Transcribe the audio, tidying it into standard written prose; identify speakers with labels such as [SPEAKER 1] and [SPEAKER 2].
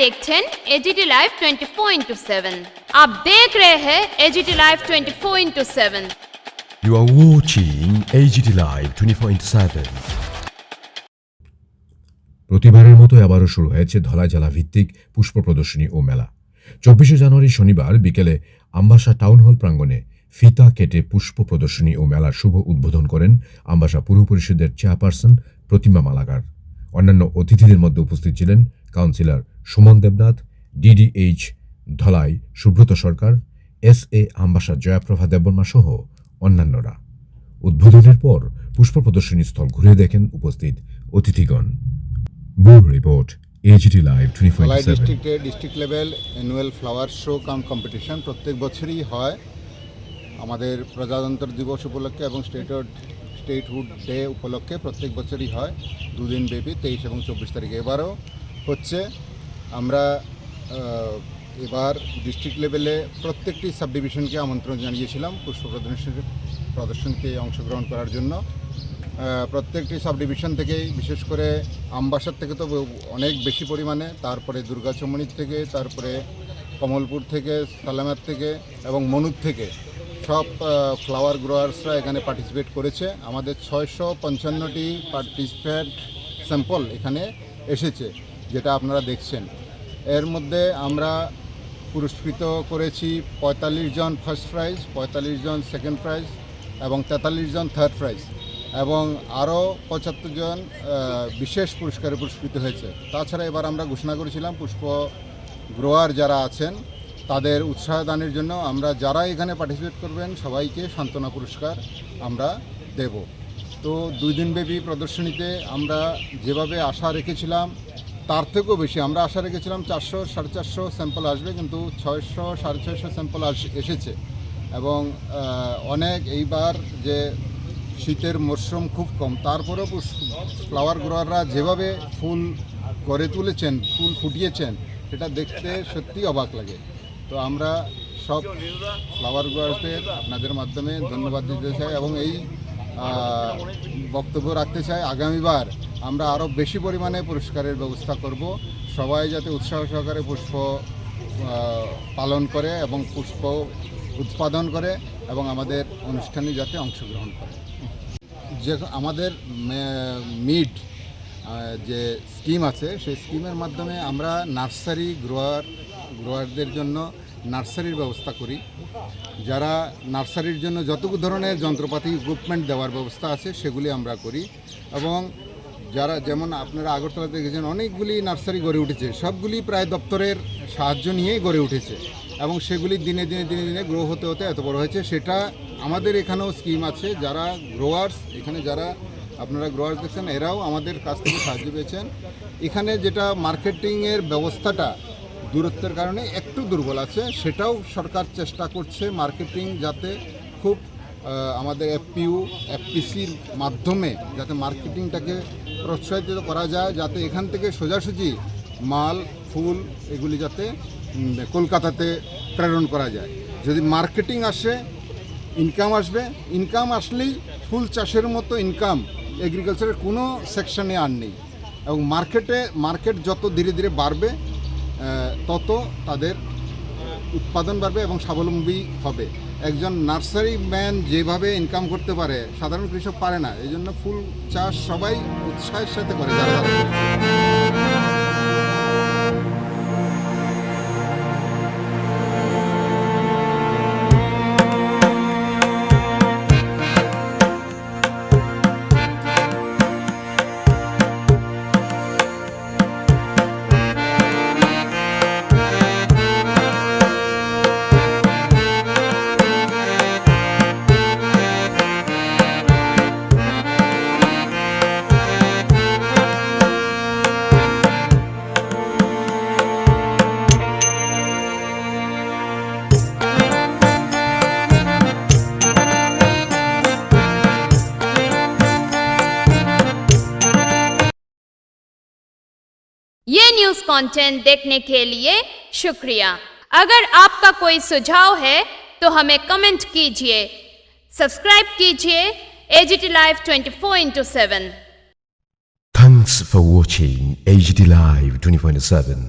[SPEAKER 1] দেখছেন AGT live 24/7। आप देख रहे हैं AGT live 24/7।
[SPEAKER 2] You are watching AGT Live 24/7। প্রতিবারের মতো আবারও শুরু হয়েছে ধলাই জেলা ভিত্তিক পুষ্প প্রদর্শনী ও মেলা। 24শে জানুয়ারি শনিবার বিকেলে আমবাসা টাউন হল প্রাঙ্গণে ফিতা কেটে পুষ্প প্রদর্শনী ও মেলার শুভ উদ্বোধন করেন আমবাসা পৌর পরিষদের চেয়ারপারসন প্রতিমা মালাকার। অন্যান্য অতিথিদের মধ্যে উপস্থিত ছিলেন কাউন্সিলর সুমন দেবনাথ, ডিডিএইচ ধলাই সুব্রত সরকার, SA আমবাসা জয়াপ্রভা দেববর্মা সহ অন্যান্যরা। উদ্বোধনের পর পুষ্প প্রদর্শনী স্থল ঘুরে দেখেন উপস্থিত অতিথিগণ। Bureau report AGT Live 24/7।
[SPEAKER 3] District level annual flower show cum competition প্রত্যেক বছরই হয় আমাদের প্রজাতন্ত্র দিবস উপলক্ষে এবং স্টেটহুড ডে উপলক্ষে প্রত্যেক বছরই হয়, দুদিন ব্যাপী, 23 এবং 24 তারিখে। এবারও হচ্ছে। আমরা এবার ডিস্ট্রিক্ট লেভেলে প্রত্যেকটি সাব ডিভিশনকে আমন্ত্রণ জানিয়েছিলাম পুষ্প প্রদর্শনীতে অংশগ্রহণ করার জন্য। প্রত্যেকটি সাব ডিভিশন থেকেই, বিশেষ করে আমবাসার থেকে তো অনেক বেশি পরিমাণে, তারপরে দুর্গাচমনির থেকে, তারপরে কমলপুর থেকে, সালামাত থেকে এবং মনুর থেকে সব ফ্লাওয়ার গ্রোয়ার্সরা এখানে পার্টিসিপেট করেছে। আমাদের 655টি পার্টিসিপেট স্যাম্পল এখানে এসেছে, যেটা আপনারা দেখছেন। এর মধ্যে আমরা পুরস্কৃত করেছি 45 জন ফার্স্ট প্রাইজ, 45 জন সেকেন্ড প্রাইজ এবং 43 জন থার্ড প্রাইজ, এবং আরও 75 জন বিশেষ পুরস্কারে পুরস্কৃত হয়েছে। তাছাড়া এবার আমরা ঘোষণা করেছিলাম পুষ্প গ্রোয়ার যারা আছেন তাদের উৎসাহ দানের জন্য আমরা যারা এখানে পার্টিসিপেট করবেন সবাইকে সান্ত্বনা পুরস্কার আমরা দেব। তো 2 দিনব্যাপী প্রদর্শনীতে আমরা যেভাবে আশা রেখেছিলাম তার থেকেও বেশি আমরা আশা রেখেছিলাম 400-450 স্যাম্পল আসবে, কিন্তু 600-650 স্যাম্পল এসেছে। এবং অনেক, এইবার যে শীতের মরশুম খুব কম, তারপরেও ফ্লাওয়ার গ্রোয়াররা যেভাবে ফুল করে তুলেছেন, ফুল ফুটিয়েছেন, এটা দেখতে সত্যি অবাক লাগে। তো আমরা সব ফ্লাওয়ার গ্রোয়ারদের আপনাদের মাধ্যমে ধন্যবাদ দিতে চাই এবং এই বক্তব্য রাখতে চাই, আগামীবার আমরা আরও বেশি পরিমাণে পুরস্কারের ব্যবস্থা করব। সবাই যাতে উৎসাহ সহকারে পুষ্প পালন করে এবং পুষ্প উৎপাদন করে এবং আমাদের অনুষ্ঠানে যাতে অংশগ্রহণ করে। যে আমাদের মিড যে স্কিম আছে, সেই স্কিমের মাধ্যমে আমরা নার্সারি গ্রোয়ারদের জন্য নার্সারির ব্যবস্থা করি। যারা নার্সারির জন্য যতটুকু ধরনের যন্ত্রপাতি ইকুইপমেন্ট দেওয়ার ব্যবস্থা আছে সেগুলি আমরা করি। এবং যারা, যেমন আপনারা আগরতলাতে দেখেছেন অনেকগুলি নার্সারি গড়ে উঠেছে, সবগুলি প্রায় দপ্তরের সাহায্য নিয়েই গড়ে উঠেছে এবং সেগুলি দিনে দিনে গ্রো হতে হতে এত বড় হয়েছে। সেটা আমাদের এখানেও স্কিম আছে। যারা গ্রোয়ার্স, এখানে যারা আপনারা গ্রোয়ার্স দেখছেন, এরাও আমাদের কাছ থেকে সাহায্য পেয়েছেন। এখানে যেটা মার্কেটিংয়ের ব্যবস্থাটা দূরত্বের কারণে একটু দুর্বল আছে, সেটাও সরকার চেষ্টা করছে মার্কেটিং যাতে খুব আমাদের FPCর মাধ্যমে যাতে মার্কেটিংটাকে প্রোৎসাহিত করা যায়, যাতে এখান থেকে সোজাসুজি মাল, ফুল এগুলি যাতে কলকাতাতে প্রেরণ করা যায়। যদি মার্কেটিং আসে, ইনকাম আসবে। ইনকাম আসলেই ফুল চাষের মতো ইনকাম এগ্রিকালচারের কোনো সেকশনে আর নেই। এবং মার্কেট যত ধীরে ধীরে বাড়বে তত তাদের উৎপাদন বাড়বে এবং স্বাবলম্বী হবে। একজন নার্সারি ম্যান যেভাবে ইনকাম করতে পারে সাধারণ কৃষক পারে না। এই জন্য ফুল চাষ সবাই উৎসাহের সাথে করে যারা।
[SPEAKER 1] ये न्यूज़ कंटेंट देखने के लिए शुक्रिया। अगर आपका कोई सुझाव है तो हमें कमेंट कीजिए, सब्सक्राइब कीजिए AGT Live 24/7।
[SPEAKER 2] Thanks for watching AGT Live 24/7।